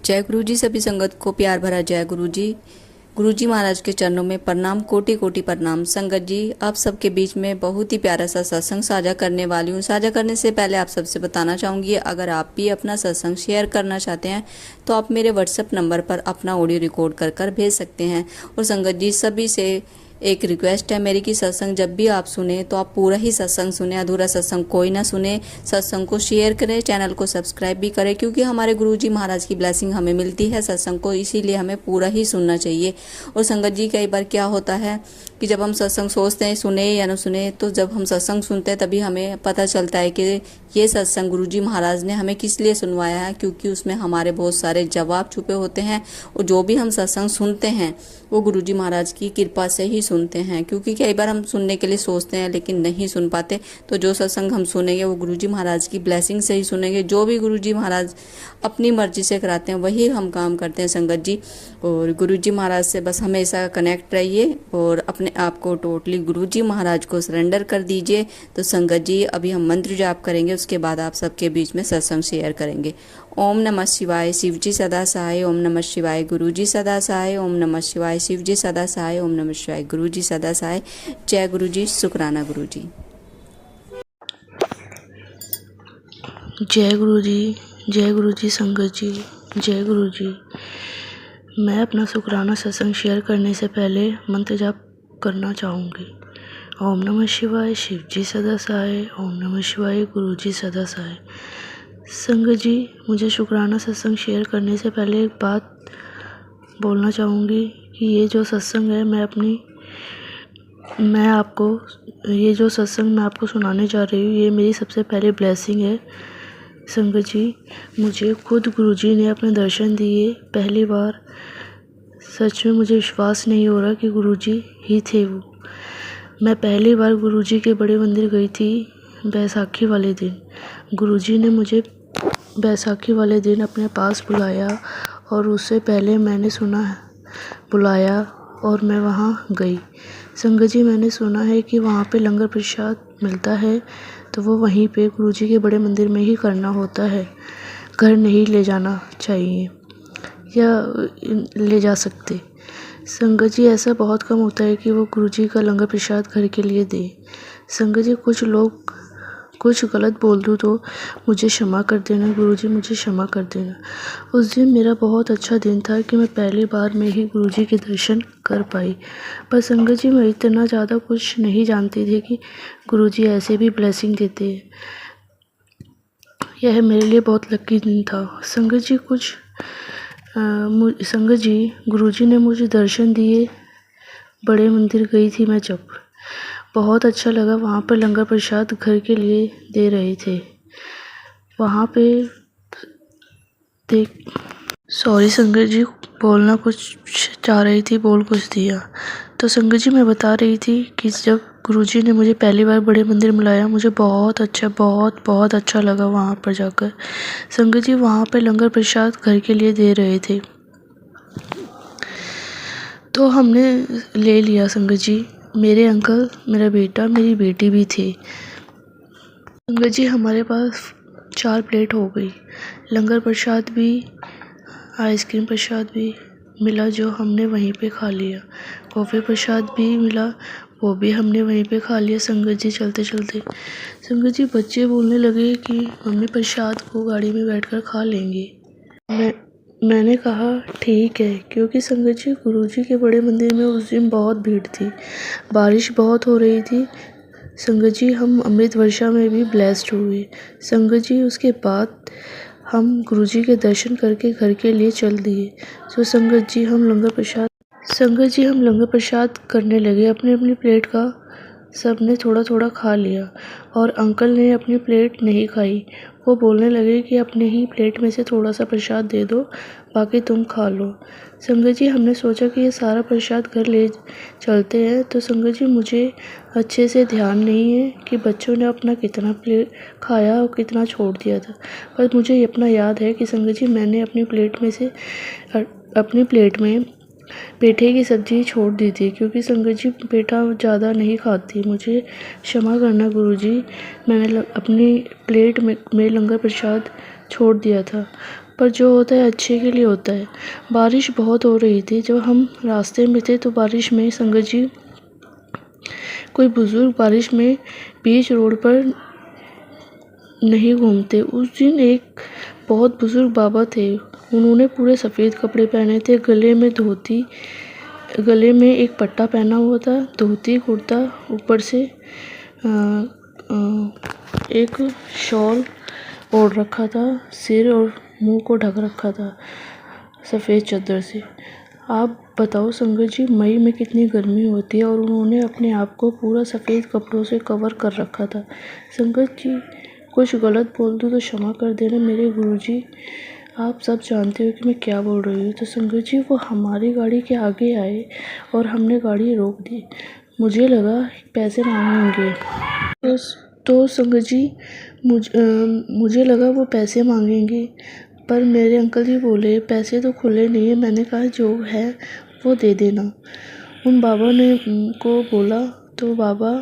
जय गुरु जी। सभी संगत को प्यार भरा जय गुरु जी। गुरु जी महाराज के चरणों में प्रणाम, कोटि कोटि प्रणाम। संगत जी, आप सबके बीच में बहुत ही प्यारा सा सत्संग साझा करने वाली हूँ। साझा करने से पहले आप सबसे बताना चाहूँगी, अगर आप भी अपना सत्संग शेयर करना चाहते हैं तो आप मेरे व्हाट्सएप नंबर पर अपना ऑडियो रिकॉर्ड कर भेज सकते हैं। और संगत जी, सभी से एक रिक्वेस्ट है मेरी कि सत्संग जब भी आप सुने तो आप पूरा ही सत्संग सुने, अधूरा सत्संग कोई ना सुने। सत्संग को शेयर करें, चैनल को सब्सक्राइब भी करें, क्योंकि हमारे गुरुजी महाराज की ब्लेसिंग हमें मिलती है सत्संग को, इसीलिए हमें पूरा ही सुनना चाहिए। और संगत जी, कई बार क्या होता है कि जब हम सत्संग सोचते हैं सुने या न सुने, तो जब हम सत्संग सुनते हैं तभी हमें पता चलता है कि ये सत्संग गुरुजी महाराज ने हमें किस लिए सुनवाया है, क्योंकि उसमें हमारे बहुत सारे जवाब छुपे होते हैं। और जो भी हम सत्संग सुनते हैं वो गुरुजी महाराज की कृपा से ही सुनते हैं, क्योंकि कई बार हम सुनने के लिए सोचते हैं लेकिन नहीं सुन पाते। तो जो सत्संग हम सुनेंगे वो गुरुजी महाराज की ब्लेसिंग से ही सुनेंगे। जो भी गुरुजी महाराज अपनी मर्जी से कराते हैं वही हम काम करते हैं संगत जी। और गुरुजी महाराज से बस हमेशा कनेक्ट रहिए और अपने आप को टोटली गुरुजी महाराज को सरेंडर कर दीजिए। तो संगत जी, अभी हम मंत्र जाप करेंगे, उसके बाद आप सबके बीच में सत्संग शेयर करेंगे। ओम नमः शिवाय, शिवजी सदा सहाय। ओम नमः शिवाय, गुरुजी सदा सहाय। ओम नमः शिवाय, शिवजी सदा सहाय। ओम नमः शिवाय, गुरुजी सदा सहाय। जय गुरुजी, शुक्राना गुरुजी। जय गुरु जी, जय गुरु जी। संगत जी, जय गुरु जी। मैं अपना शुक्राना सत्संग शेयर करने से पहले मंत्र जाप करना चाहूँगी। ओम नमः शिवाय, शिवजी सदा सहाय। ओम नमः शिवाय, गुरु जी सदा सहाय। संगत जी, मुझे शुक्राना सत्संग शेयर करने से पहले एक बात बोलना चाहूँगी कि ये जो सत्संग है ये जो सत्संग मैं आपको सुनाने जा रही हूँ, ये मेरी सबसे पहली ब्लेसिंग है। संगत जी, मुझे खुद गुरुजी ने अपने दर्शन दिए पहली बार। सच में मुझे विश्वास नहीं हो रहा कि गुरुजी ही थे वो। मैं पहली बार गुरुजी के बड़े मंदिर गई थी बैसाखी वाले दिन। गुरुजी ने मुझे बैसाखी वाले दिन अपने पास बुलाया और उससे पहले मैंने सुना है बुलाया और मैं वहाँ गई। संगत जी, मैंने सुना है कि वहाँ पे लंगर प्रसाद मिलता है, तो वो वहीं पे गुरुजी के बड़े मंदिर में ही करना होता है। घर नहीं ले जाना चाहिए या ले जा सकते। संगत जी, ऐसा बहुत कम होता है कि वो गुरुजी का लंगर प्रसाद घर के लिए दे। संगत जी, कुछ लोग कुछ गलत बोल दूँ तो मुझे क्षमा कर देना गुरुजी, मुझे क्षमा कर देना। उस दिन मेरा बहुत अच्छा दिन था कि मैं पहली बार में ही गुरुजी के दर्शन कर पाई। पर संगत जी, मैं इतना ज़्यादा कुछ नहीं जानती थी कि गुरुजी ऐसे भी ब्लेसिंग देते हैं। यह मेरे लिए बहुत लकी दिन था। संगत जी, गुरुजी ने मुझे दर्शन दिए। बड़े मंदिर गई थी मैं जब, बहुत अच्छा लगा। वहाँ पर लंगर प्रसाद घर के लिए दे रहे थे। वहाँ पे सॉरी संगत जी, बोलना कुछ चाह रही थी, बोल कुछ दिया। तो संगत जी, मैं बता रही थी कि जब गुरुजी ने मुझे पहली बार बड़े मंदिर मिलाया, मुझे बहुत अच्छा लगा वहाँ पर जाकर। संगत जी, वहाँ पर लंगर प्रसाद घर के लिए दे रहे थे, तो हमने ले लिया। संगत जी, मेरे अंकल, मेरा बेटा, मेरी बेटी भी थे। संगत जी, हमारे पास 4 प्लेट हो गई। लंगर प्रसाद भी, आइसक्रीम प्रसाद भी मिला जो हमने वहीं पे खा लिया। कॉफ़ी प्रसाद भी मिला, वो भी हमने वहीं पे खा लिया। संगत जी, चलते चलते संगत जी, बच्चे बोलने लगे कि मम्मी प्रसाद को गाड़ी में बैठकर खा लेंगे। मैंने कहा ठीक है, क्योंकि संगत जी, गुरुजी के बड़े मंदिर में उस दिन बहुत भीड़ थी, बारिश बहुत हो रही थी। संगत जी, हम अमृत वर्षा में भी ब्लेस्ड हुए। संगत जी, उसके बाद हम गुरुजी के दर्शन करके घर के लिए चल दिए। तो संगत जी, हम लंगर प्रसाद करने लगे। अपनी अपनी प्लेट का सब ने थोड़ा थोड़ा खा लिया और अंकल ने अपनी प्लेट नहीं खाई। वो बोलने लगे कि अपने ही प्लेट में से थोड़ा सा प्रसाद दे दो, बाकी तुम खा लो। संगत जी, हमने सोचा कि ये सारा प्रसाद घर ले चलते हैं। तो संगत जी, मुझे अच्छे से ध्यान नहीं है कि बच्चों ने अपना कितना प्लेट खाया और कितना छोड़ दिया था, पर मुझे अपना याद है कि संगत जी, मैंने अपनी प्लेट में पेठे की सब्ज़ी छोड़ दी थी, क्योंकि संगत जी, पेठा ज़्यादा नहीं खाती। मुझे क्षमा करना गुरुजी, मैंने अपनी प्लेट में लंगर प्रसाद छोड़ दिया था। पर जो होता है अच्छे के लिए होता है। बारिश बहुत हो रही थी। जब हम रास्ते में थे तो बारिश में संगत जी कोई बुज़ुर्ग बारिश में बीच रोड पर नहीं घूमते। उस दिन एक बहुत बुज़ुर्ग बाबा थे। उन्होंने पूरे सफ़ेद कपड़े पहने थे, गले में एक पट्टा पहना हुआ था, धोती कुर्ता, ऊपर से एक शॉल ओढ़ रखा था, सिर और मुंह को ढक रखा था सफ़ेद चादर से। आप बताओ संगत जी, मई में कितनी गर्मी होती है और उन्होंने अपने आप को पूरा सफ़ेद कपड़ों से कवर कर रखा था। संगत जी, कुछ गलत बोल दूँ तो क्षमा कर देना मेरे गुरुजी। आप सब जानते हो कि मैं क्या बोल रही हूँ। तो संगत जी, वो हमारी गाड़ी के आगे आए और हमने गाड़ी रोक दी। मुझे लगा पैसे मांगेंगे तो संगत जी मुझे लगा वो पैसे मांगेंगे, पर मेरे अंकल जी बोले पैसे तो खुले नहीं है। मैंने कहा जो है वो दे देना। उन बाबा ने को बोला तो बाबा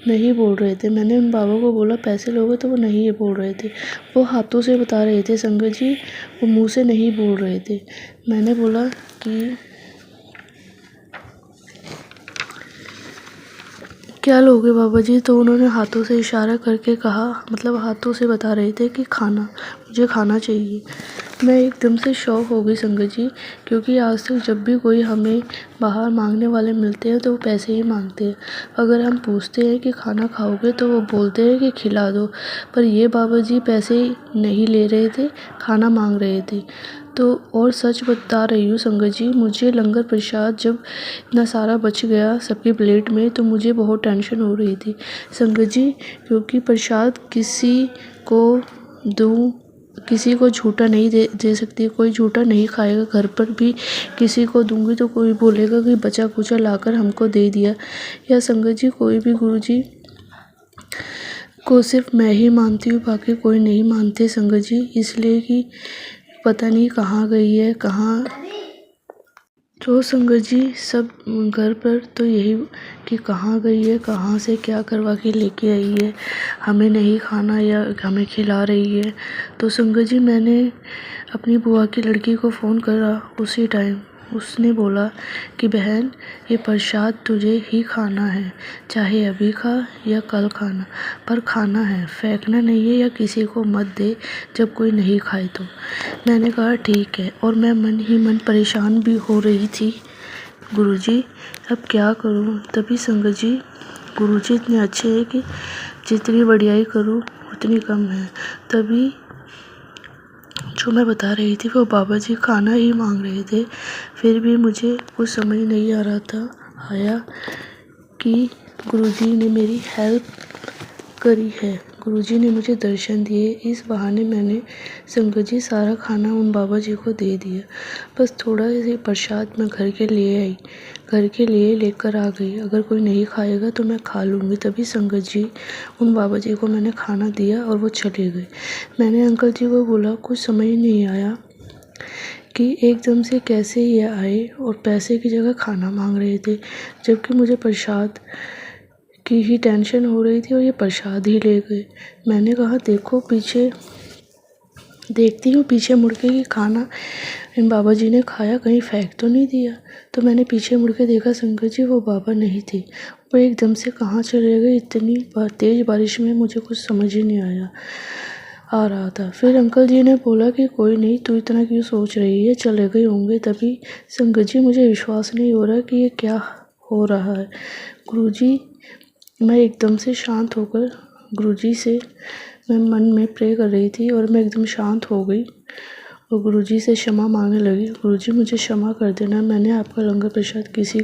नहीं बोल रहे थे। मैंने उन बाबा को बोला पैसे लोगे, तो वो नहीं बोल रहे थे। वो हाथों से बता रहे थे संगत जी, वो मुंह से नहीं बोल रहे थे। मैंने बोला कि क्या लोगे बाबा जी? तो उन्होंने हाथों से इशारा करके कहा, मतलब हाथों से बता रहे थे कि खाना, मुझे खाना चाहिए। मैं एकदम से शॉक हो गई संगत जी, क्योंकि आज तक जब भी कोई हमें बाहर मांगने वाले मिलते हैं तो वो पैसे ही मांगते हैं। अगर हम पूछते हैं कि खाना खाओगे तो वो बोलते हैं कि खिला दो, पर ये बाबा जी पैसे नहीं ले रहे थे, खाना मांग रहे थे। तो और सच बता रही हूँ संगत जी, मुझे लंगर प्रसाद जब इतना सारा बच गया सबकी प्लेट में तो मुझे बहुत टेंशन हो रही थी संगत जी, क्योंकि प्रसाद किसी को दूँ, किसी को झूठा नहीं दे सकती, कोई झूठा नहीं खाएगा। घर पर भी किसी को दूंगी तो कोई बोलेगा कि बचा कुचा लाकर हमको दे दिया। या संगत जी, कोई भी गुरुजी को सिर्फ मैं ही मानती हूँ, बाकी कोई नहीं मानते संगत जी, इसलिए कि पता नहीं कहाँ गई है, कहाँ। तो संगत जी सब घर पर तो यही कि कहाँ गई है, कहाँ से क्या करवा के लेके आई है, हमें नहीं खाना या हमें खिला रही है। तो संगत जी मैंने अपनी बुआ की लड़की को फ़ोन करा उसी टाइम। उसने बोला कि बहन, ये प्रसाद तुझे ही खाना है, चाहे अभी खा या कल खाना, पर खाना है, फेंकना नहीं है या किसी को मत दे जब कोई नहीं खाए तो। मैंने कहा ठीक है, और मैं मन ही मन परेशान भी हो रही थी। गुरुजी अब क्या करूं? तभी संगत जी, गुरुजी इतने अच्छे हैं कि जितनी बढ़ियाई करूं उतनी कम है। तभी जो मैं बता रही थी वो बाबा जी खाना ही मांग रहे थे। फिर भी मुझे कुछ समझ नहीं आ रहा था आया कि गुरुजी ने मेरी हेल्प करी है, गुरुजी ने मुझे दर्शन दिए। इस बहाने मैंने संगत जी सारा खाना उन बाबा जी को दे दिया। बस थोड़ा सा प्रसाद मैं घर के लिए आई, घर के लिए लेकर आ गई। अगर कोई नहीं खाएगा तो मैं खा लूँगी। तभी संगत जी उन बाबा जी को मैंने खाना दिया और वो चले गए। मैंने अंकल जी को बोला, कुछ समझ नहीं आया कि एकदम से कैसे ये आए और पैसे की जगह खाना मांग रहे थे, जबकि मुझे प्रसाद की ही टेंशन हो रही थी और ये प्रसाद ही ले गए। मैंने कहा देखो पीछे देखती हूँ, पीछे मुड़ के कि खाना इन बाबा जी ने खाया कहीं फेंक तो नहीं दिया। तो मैंने पीछे मुड़ के देखा संगत जी वो बाबा नहीं थे, वो एकदम से कहाँ चले गए। इतनी तेज़ बारिश में मुझे कुछ समझ ही नहीं आ रहा था। फिर अंकल जी ने बोला कि कोई नहीं, तू इतना क्यों सोच रही है, चले गए होंगे। तभी संगत जी मुझे विश्वास नहीं हो रहा कि ये क्या हो रहा है। गुरुजी, मैं एकदम से शांत होकर गुरुजी से मैं मन में प्रे कर रही थी और मैं एकदम शांत हो गई और गुरुजी से क्षमा मांगने लगी। गुरुजी मुझे क्षमा कर देना, मैंने आपका लंगर प्रसाद किसी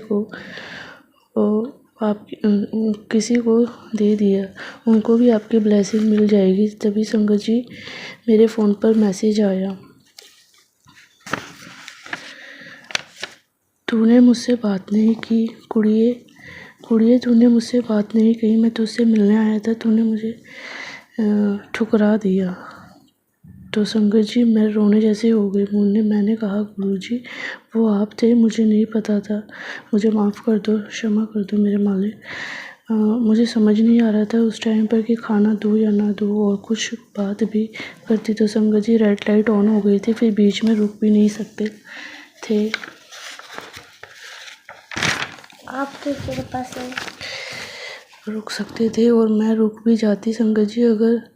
को दे दिया, उनको भी आपकी ब्लेसिंग मिल जाएगी। तभी संगत जी मेरे फ़ोन पर मैसेज आया, तूने मुझसे बात नहीं की कुड़िए, तूने मुझसे बात नहीं कही, मैं तुझसे मिलने आया था, तूने मुझे ठुकरा दिया। तो संगत जी मैं रोने जैसे हो गई। मैंने कहा गुरुजी वो आप थे, मुझे नहीं पता था, मुझे माफ़ कर दो, क्षमा कर दो मेरे मालिक। मुझे समझ नहीं आ रहा था उस टाइम पर कि खाना दूँ या ना दूँ, और कुछ बात भी करती तो संगत जी रेड लाइट ऑन हो गई थी, फिर बीच में रुक भी नहीं सकते थे। आपके कृपा से रुक सकते थे, और मैं रुक भी जाती संगत जी, अगर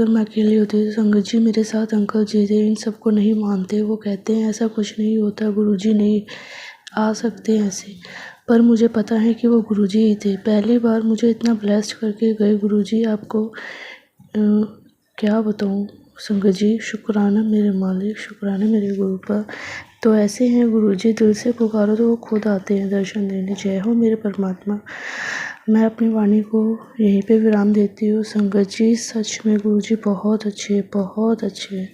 मैं अकेली होती तो संगत जी मेरे साथ अंकल जी थे, इन सबको नहीं मानते। वो कहते हैं ऐसा कुछ नहीं होता, गुरुजी नहीं आ सकते ऐसे, पर मुझे पता है कि वो गुरुजी ही थे। पहली बार मुझे इतना ब्लेस्ड करके गए गुरुजी, आपको क्या बताऊँ संगत जी। शुक्राना मेरे मालिक, शुक्राना मेरे गुरु का। तो ऐसे हैं गुरुजी, दिल से पुकारो तो वो खुद आते हैं दर्शन देने। जय हो मेरे परमात्मा। मैं अपनी वाणी को यहीं पे विराम देती हूँ। संगत जी सच में गुरुजी बहुत अच्छे, बहुत अच्छे।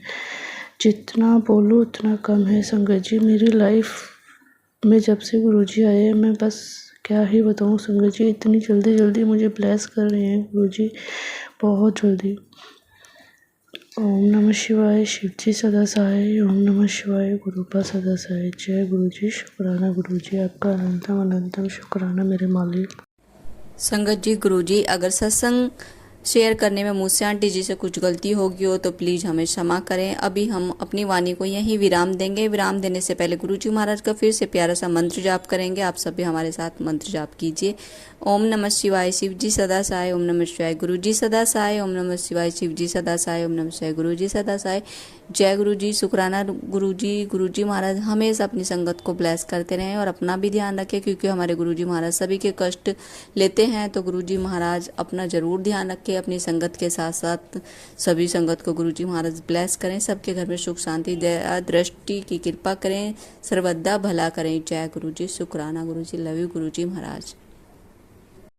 जितना बोलो उतना कम है संगत जी। मेरी लाइफ में जब से गुरुजी आए हैं, मैं बस क्या ही बताऊँ संगत जी, इतनी जल्दी जल्दी मुझे ब्लेस कर रहे हैं गुरुजी, बहुत जल्दी। ओम नमः शिवाय, शिव जी सदा सहाय। ओम नमः शिवाय, गुरुपा सदा सहाय। जय गुरुजी, शुक्राना गुरुजी, आपका अनंतम अनंतम शुक्राना मेरे मालिक। संगत जी, गुरुजी, अगर सत्संग शेयर करने में मुझसे आंटी जी से कुछ गलती होगी हो तो प्लीज़ हमें क्षमा करें। अभी हम अपनी वाणी को यहीं विराम देंगे। विराम देने से पहले गुरुजी महाराज का फिर से प्यारा सा मंत्र जाप करेंगे। आप सभी हमारे साथ मंत्र जाप कीजिए। ओम नमः शिवाय, शिव जी सदा सहाय। ओम नमः शिवाय, गुरुजी सदा सहाय। ओम नमः शिवाय, शिव जी सदा सहाय। ओम नमः शिवाय, गुरुजी सदा सहाय। जय गुरुजी, शुक्राना गुरुजी। गुरुजी महाराज हमेशा अपनी संगत को ब्लेस करते रहें और अपना भी ध्यान रखें, क्योंकि हमारे गुरुजी महाराज सभी के कष्ट लेते हैं। तो गुरुजी महाराज अपना जरूर ध्यान रखें, अपनी संगत के साथ साथ सभी संगत को गुरुजी महाराज ब्लेस करें, सबके घर में सुख शांति दया दृष्टि की कृपा करें, सर्वदा भला करें। जय गुरुजी, शुक्राना गुरुजी, लव यू गुरुजी महाराज।